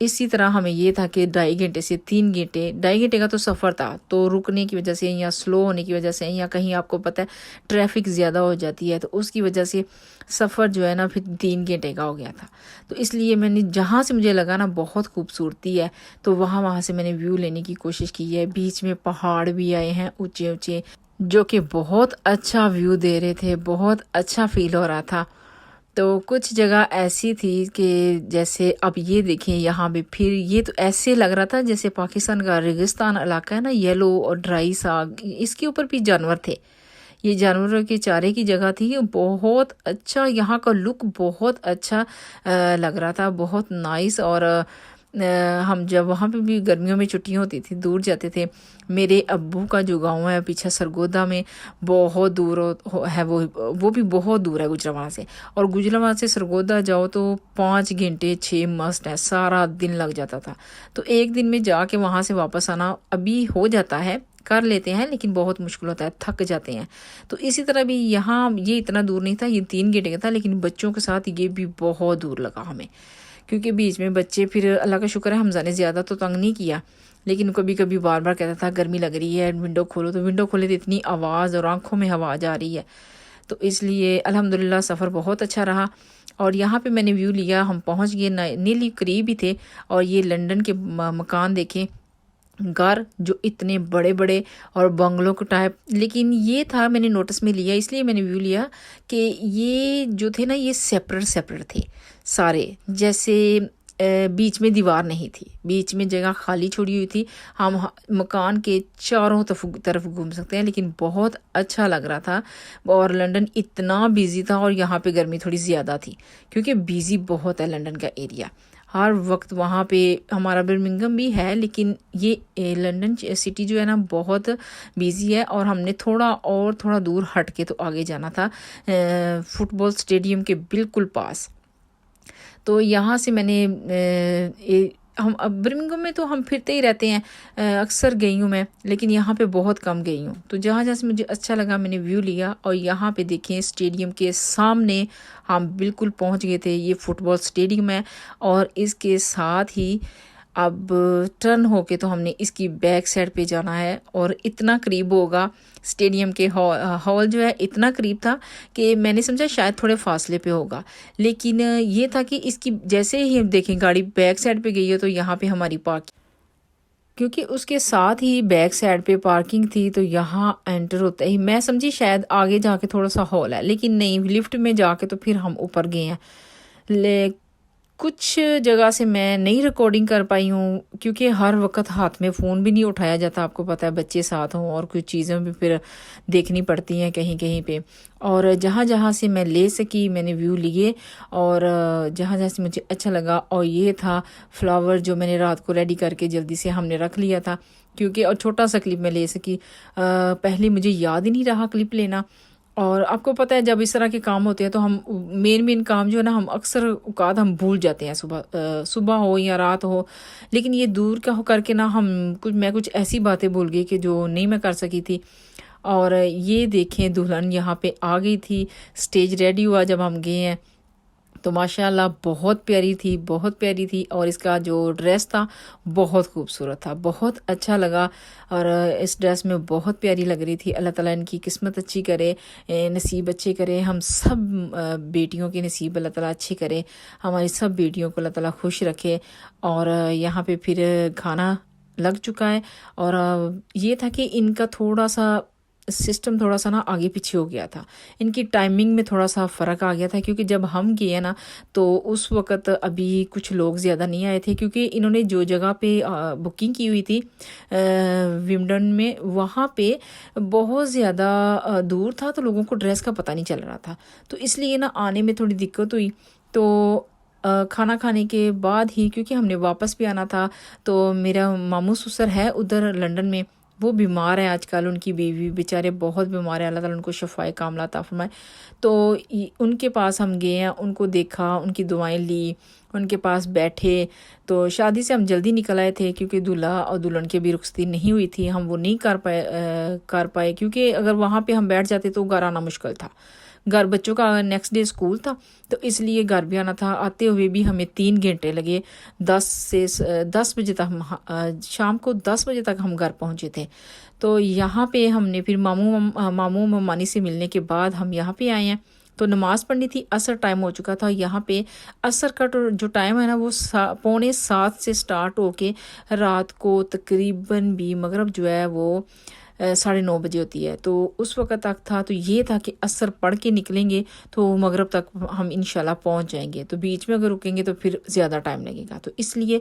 اسی طرح ہمیں یہ تھا کہ 2.5 گھنٹے سے 3 گھنٹے، 2.5 گھنٹے کا تو سفر تھا، تو رکنے کی وجہ سے یا سلو ہونے کی وجہ سے یا کہیں آپ کو پتہ ہے ٹریفک زیادہ ہو جاتی ہے، تو اس کی وجہ سے سفر جو ہے نا پھر 3 گھنٹے کا ہو گیا تھا۔ تو اس لیے میں نے جہاں سے مجھے لگا نا بہت خوبصورتی ہے تو وہاں سے میں نے ویو لینے کی کوشش کی ہے۔ بیچ میں پہاڑ بھی آئے ہیں اونچے اونچے، جو کہ بہت اچھا ویو دے رہے تھے، بہت اچھا فیل ہو رہا تھا۔ تو کچھ جگہ ایسی تھی کہ جیسے اب یہ دیکھیں یہاں پہ پھر یہ تو ایسے لگ رہا تھا جیسے پاکستان کا ریگستان علاقہ ہے نا، یلو اور ڈرائی سا، اس کے اوپر بھی جانور تھے، یہ جانوروں کے چارے کی جگہ تھی۔ بہت اچھا یہاں کا لک بہت اچھا لگ رہا تھا، بہت نائس۔ اور ہم جب وہاں پہ بھی گرمیوں میں چھٹیاں ہوتی تھی دور جاتے تھے۔ میرے ابو کا جو گاؤں ہے پیچھے سرگودا میں، بہت دور ہے، وہ بھی بہت دور ہے گجرانوالہ سے، اور گجرانوالہ سے سرگودا جاؤ تو 5 گھنٹے 6 مسٹ ہے، سارا دن لگ جاتا تھا۔ تو ایک دن میں جا کے وہاں سے واپس آنا ابھی ہو جاتا ہے، کر لیتے ہیں، لیکن بہت مشکل ہوتا ہے، تھک جاتے ہیں۔ تو اسی طرح بھی یہاں یہ اتنا دور نہیں تھا، یہ 3 گھنٹے کا تھا، لیکن بچوں کے ساتھ یہ بھی بہت دور لگا ہمیں، کیونکہ بیچ میں بچے، پھر اللہ کا شکر ہے حمزہ نے زیادہ تو تنگ نہیں کیا، لیکن کبھی کبھی بار بار کہتا تھا گرمی لگ رہی ہے ونڈو کھولو، تو ونڈو کھولے تو اتنی آواز اور آنکھوں میں ہوا جا رہی ہے۔ تو اس لیے الحمدللہ سفر بہت اچھا رہا۔ اور یہاں پہ میں نے ویو لیا، ہم پہنچ گئے، نیلی قریب ہی تھے، اور یہ لنڈن کے مکان دیکھیں، گھر جو اتنے بڑے بڑے اور بنگلوں کو ٹائپ، لیکن یہ تھا میں نے نوٹس میں لیا، اس لیے میں نے ویو لیا کہ یہ جو تھے نا یہ سیپریٹ تھے سارے، جیسے بیچ میں دیوار نہیں تھی، بیچ میں جگہ خالی چھوڑی ہوئی تھی، ہم مکان کے چاروں طرف گھوم سکتے ہیں، لیکن بہت اچھا لگ رہا تھا۔ اور لنڈن اتنا بیزی تھا، اور یہاں پہ گرمی تھوڑی زیادہ تھی، کیونکہ بیزی بہت ہے لنڈن کا ایریا، ہر وقت وہاں پہ۔ ہمارا برمنگم بھی ہے، لیکن یہ لنڈن سٹی جو ہے نا بہت بیزی ہے، اور ہم نے تھوڑا دور ہٹ کے تو آگے جانا تھا، فٹ بال سٹیڈیم کے بالکل پاس۔ تو یہاں سے میں نے ہم برمنگم میں تو ہم پھرتے ہی رہتے ہیں، اکثر گئی ہوں میں، لیکن یہاں پہ بہت کم گئی ہوں۔ تو جہاں سے مجھے اچھا لگا میں نے ویو لیا، اور یہاں پہ دیکھیں اسٹیڈیم کے سامنے ہم بالکل پہنچ گئے تھے، یہ فٹ بال اسٹیڈیم ہے، اور اس کے ساتھ ہی اب ٹرن ہو کے تو ہم نے اس کی بیک سائڈ پہ جانا ہے، اور اتنا قریب ہوگا اسٹیڈیم کے ہال جو ہے اتنا قریب تھا کہ میں نے سمجھا شاید تھوڑے فاصلے پہ ہوگا، لیکن یہ تھا کہ اس کی جیسے ہی ہم دیکھیں گاڑی بیک سائڈ پہ گئی ہے تو یہاں پہ ہماری پارکنگ، کیونکہ اس کے ساتھ ہی بیک سائڈ پہ پارکنگ تھی، تو یہاں انٹر ہوتا ہی میں سمجھی شاید آگے جا کے تھوڑا سا ہال ہے، لیکن نہیں، لفٹ میں جا کے تو پھر ہم اوپر گئے ہیں۔ کچھ جگہ سے میں نہیں ریکارڈنگ کر پائی ہوں، کیونکہ ہر وقت ہاتھ میں فون بھی نہیں اٹھایا جاتا، آپ کو پتہ ہے بچے ساتھ ہوں اور کچھ چیزیں بھی پھر دیکھنی پڑتی ہیں کہیں پہ۔ اور جہاں سے میں لے سکی میں نے ویو لیے، اور جہاں سے مجھے اچھا لگا، اور یہ تھا فلاور جو میں نے رات کو ریڈی کر کے جلدی سے ہم نے رکھ لیا تھا، کیونکہ اور چھوٹا سا کلپ میں لے سکی، پہلے مجھے یاد ہی نہیں رہا کلپ لینا۔ اور آپ کو پتہ ہے جب اس طرح کے کام ہوتے ہیں تو ہم مین کام جو ہے نا ہم اکثر اوقات ہم بھول جاتے ہیں، صبح ہو یا رات ہو، لیکن یہ دور کا ہو کر کے نا میں کچھ ایسی باتیں بھول گئی کہ جو نہیں میں کر سکی تھی۔ اور یہ دیکھیں دلہن یہاں پہ آ گئی تھی، سٹیج ریڈی ہوا جب ہم گئے ہیں، تو ماشاءاللہ بہت پیاری تھی، اور اس کا جو ڈریس تھا بہت خوبصورت تھا، بہت اچھا لگا، اور اس ڈریس میں بہت پیاری لگ رہی تھی۔ اللہ تعالیٰ ان کی قسمت اچھی کرے، نصیب اچھے کرے، ہم سب بیٹیوں کے نصیب اللہ تعالیٰ اچھے کرے، ہماری سب بیٹیوں کو اللہ تعالیٰ خوش رکھے۔ اور یہاں پہ پھر کھانا لگ چکا ہے، اور یہ تھا کہ ان کا تھوڑا سا سسٹم تھوڑا سا نا آگے پیچھے ہو گیا تھا، ان کی ٹائمنگ میں تھوڑا سا فرق آ گیا تھا، کیونکہ جب ہم گئے نا تو اس وقت ابھی کچھ لوگ زیادہ نہیں آئے تھے، کیونکہ انہوں نے جو جگہ پہ بکنگ کی ہوئی تھی ومبلڈن میں، وہاں پہ بہت زیادہ دور تھا، تو لوگوں کو ڈریس کا پتہ نہیں چل رہا تھا، تو اس لیے نا آنے میں تھوڑی دقت ہوئی۔ تو کھانا کھانے کے بعد ہی، کیونکہ ہم نے واپس بھی آنا تھا، تو میرا ماموں سسر ہے ادھر لنڈن میں، وہ بیمار ہے آج کل، ان کی بیوی بیچارے بہت بیمار ہے، اللہ تعالیٰ ان کو شفائے کاملہ عطا فرمائے۔ تو ان کے پاس ہم گئے ہیں، ان کو دیکھا، ان کی دعائیں لی، ان کے پاس بیٹھے۔ تو شادی سے ہم جلدی نکل آئے تھے، کیونکہ دلہا اور دلہن کی بھی رخصتی نہیں ہوئی تھی، ہم وہ نہیں کر پائے، کیونکہ اگر وہاں پہ ہم بیٹھ جاتے تو گھر آنا مشکل تھا، گھر بچوں کا نیکسٹ ڈے اسکول تھا تو اس لیے گھر بھی آنا تھا. آتے ہوئے بھی ہمیں 3 گھنٹے لگے. 10 بجے تک شام کو 10 بجے تک ہم گھر پہنچے تھے. تو یہاں پہ ہم نے پھر ماموں ممانی سے ملنے کے بعد ہم یہاں پہ آئے ہیں. تو نماز پڑھنی تھی, عصر ٹائم ہو چکا تھا. یہاں پہ عصر کا جو ٹائم ہے نا وہ 6:45 سے سٹارٹ ہو کے رات کو تقریباً بھی مغرب جو ہے وہ 9:30 بجے ہوتی ہے. تو اس وقت تک تھا, تو یہ تھا کہ عصر پڑھ کے نکلیں گے تو مغرب تک ہم انشاءاللہ پہنچ جائیں گے. تو بیچ میں اگر رکیں گے تو پھر زیادہ ٹائم لگے گا. تو اس لیے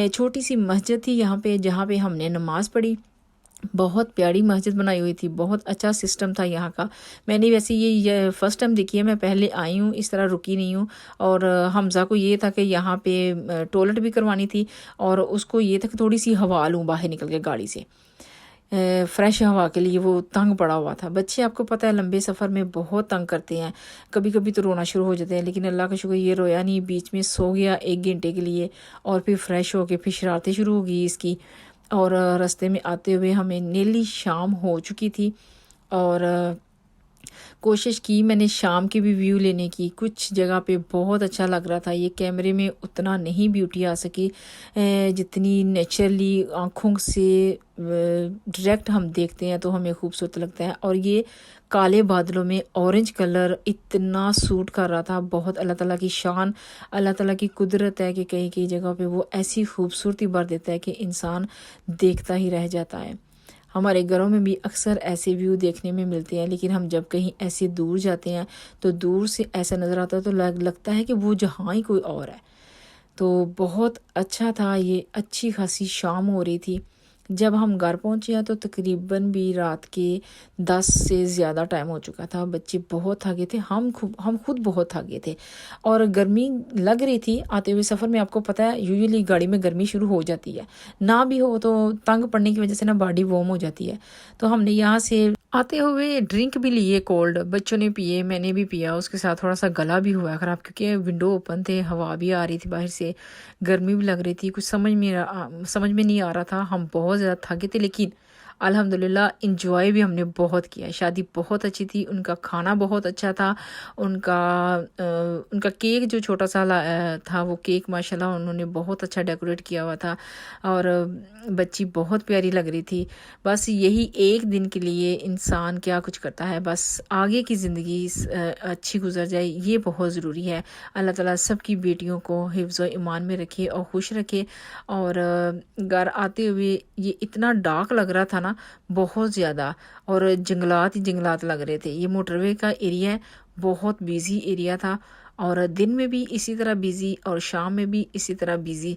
چھوٹی سی مسجد تھی یہاں پہ جہاں پہ ہم نے نماز پڑھی. بہت پیاری مسجد بنائی ہوئی تھی, بہت اچھا سسٹم تھا یہاں کا. میں نے ویسے یہ فرسٹ ٹائم دیکھی ہے, میں پہلے آئی ہوں, اس طرح رکی نہیں ہوں. اور حمزہ کو یہ تھا کہ یہاں پہ ٹوائلٹ بھی کروانی تھی اور اس کو یہ تھا کہ تھوڑی سی ہوا لوں باہر نکل کے گاڑی سے, فریش ہوا کے لیے. وہ تنگ پڑا ہوا تھا. بچے آپ کو پتہ ہے لمبے سفر میں بہت تنگ کرتے ہیں, کبھی کبھی تو رونا شروع ہو جاتے ہیں, لیکن اللہ کا شکر یہ رویا نہیں, بیچ میں سو گیا 1 گھنٹے کے لیے اور پھر فریش ہو کے پھر شرارتیں شروع ہو گئی اس کی. اور راستے میں آتے ہوئے ہمیں نیلی شام ہو چکی تھی اور کوشش کی میں نے شام کی بھی ویو لینے کی. کچھ جگہ پہ بہت اچھا لگ رہا تھا. یہ کیمرے میں اتنا نہیں بیوٹی آ سکی جتنی نیچرلی آنکھوں سے ڈائریکٹ ہم دیکھتے ہیں تو ہمیں خوبصورت لگتا ہے. اور یہ کالے بادلوں میں اورنج کلر اتنا سوٹ کر رہا تھا. بہت اللہ تعالیٰ کی شان, اللہ تعالیٰ کی قدرت ہے کہ کئی کئی جگہ پہ وہ ایسی خوبصورتی بھر دیتا ہے کہ انسان دیکھتا ہی رہ جاتا ہے. ہمارے گھروں میں بھی اکثر ایسے ویو دیکھنے میں ملتے ہیں, لیکن ہم جب کہیں ایسے دور جاتے ہیں تو دور سے ایسا نظر آتا ہے تو لگتا ہے کہ وہ جہاں ہی کوئی اور ہے. تو بہت اچھا تھا. یہ اچھی خاصی شام ہو رہی تھی. جب ہم گھر پہنچے ہیں تو تقریباً بھی رات کے 10 سے زیادہ ٹائم ہو چکا تھا. بچے بہت تھکے تھے, ہم خود بہت تھکے تھے اور گرمی لگ رہی تھی. آتے ہوئے سفر میں آپ کو پتہ ہے یوزلی گاڑی میں گرمی شروع ہو جاتی ہے, نہ بھی ہو تو تنگ پڑنے کی وجہ سے نا باڈی وارم ہو جاتی ہے. تو ہم نے یہاں سے آتے ہوئے ڈرنک بھی لیے کولڈ, بچوں نے پیے, میں نے بھی پیا. اس کے ساتھ تھوڑا سا گلا بھی ہوا خراب کیونکہ ونڈو اوپن تھے, ہوا بھی آ رہی تھی باہر سے, گرمی بھی لگ رہی تھی. کچھ سمجھ میں نہیں آ رہا تھا. ہم بہت زیادہ تھکے تھے لیکن الحمدللہ انجوائے بھی ہم نے بہت کیا. شادی بہت اچھی تھی, ان کا کھانا بہت اچھا تھا. ان کا کیک جو چھوٹا سا تھا وہ کیک ماشاءاللہ انہوں نے بہت اچھا ڈیکوریٹ کیا ہوا تھا اور بچی بہت پیاری لگ رہی تھی. بس یہی ایک دن کے لیے انسان کیا کچھ کرتا ہے, بس آگے کی زندگی اچھی گزر جائے یہ بہت ضروری ہے. اللہ تعالیٰ سب کی بیٹیوں کو حفظ و ایمان میں رکھے اور خوش رکھے. اور گھر آتے ہوئے یہ اتنا ڈارک لگ رہا تھا نا بہت زیادہ, اور جنگلات ہی جنگلات لگ رہے تھے. یہ موٹر وے کا ایریا ہے, بہت بیزی ایریا تھا اور دن میں بھی اسی طرح بیزی اور شام میں بھی اسی طرح بیزی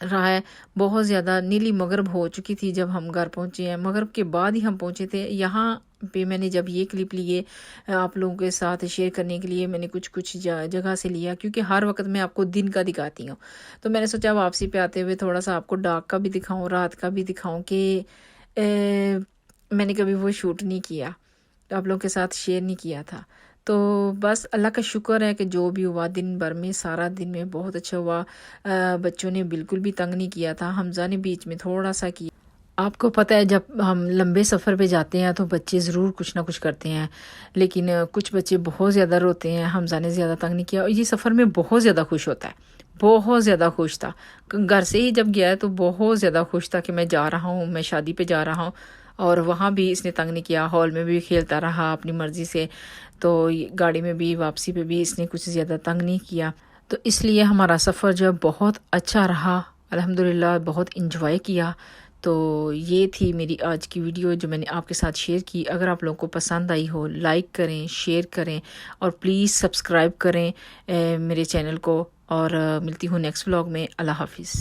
رہا ہے. بہت زیادہ نیلی مغرب ہو چکی تھی جب ہم گھر پہنچے ہیں. مغرب کے بعد ہی ہم پہنچے تھے. یہاں پہ میں نے جب یہ کلپ لیے آپ لوگوں کے ساتھ شیئر کرنے کے لیے, میں نے کچھ جگہ سے لیا کیونکہ ہر وقت میں آپ کو دن کا دکھاتی ہوں. تو میں نے سوچا واپسی پہ آتے ہوئے تھوڑا سا آپ کو ڈارک کا بھی دکھاؤں, رات کا بھی دکھاؤں کہ میں نے کبھی وہ شوٹ نہیں کیا, آپ لوگوں کے ساتھ شیئر نہیں کیا تھا. تو بس اللہ کا شکر ہے کہ جو بھی ہوا دن بھر میں سارا دن میں بہت اچھا ہوا. بچوں نے بالکل بھی تنگ نہیں کیا تھا, حمزہ نے بیچ میں تھوڑا سا کیا. آپ کو پتہ ہے جب ہم لمبے سفر پہ جاتے ہیں تو بچے ضرور کچھ نہ کچھ کرتے ہیں, لیکن کچھ بچے بہت زیادہ روتے ہیں. حمزہ نے زیادہ تنگ نہیں کیا اور یہ سفر میں بہت زیادہ خوش ہوتا ہے, بہت زیادہ خوش تھا. گھر سے ہی جب گیا ہے تو بہت زیادہ خوش تھا کہ میں جا رہا ہوں, میں شادی پہ جا رہا ہوں. اور وہاں بھی اس نے تنگ نہیں کیا, ہال میں بھی کھیلتا رہا اپنی مرضی سے. تو گاڑی میں بھی واپسی پہ بھی اس نے کچھ زیادہ تنگ نہیں کیا. تو اس لیے ہمارا سفر جو بہت اچھا رہا, الحمدللہ بہت انجوائے کیا. تو یہ تھی میری آج کی ویڈیو جو میں نے آپ کے ساتھ شیئر کی. اگر آپ لوگوں کو پسند آئی ہو لائک کریں, شیئر کریں اور پلیز سبسکرائب کریں میرے چینل کو. اور ملتی ہوں نیکسٹ ولاگ میں. اللہ حافظ.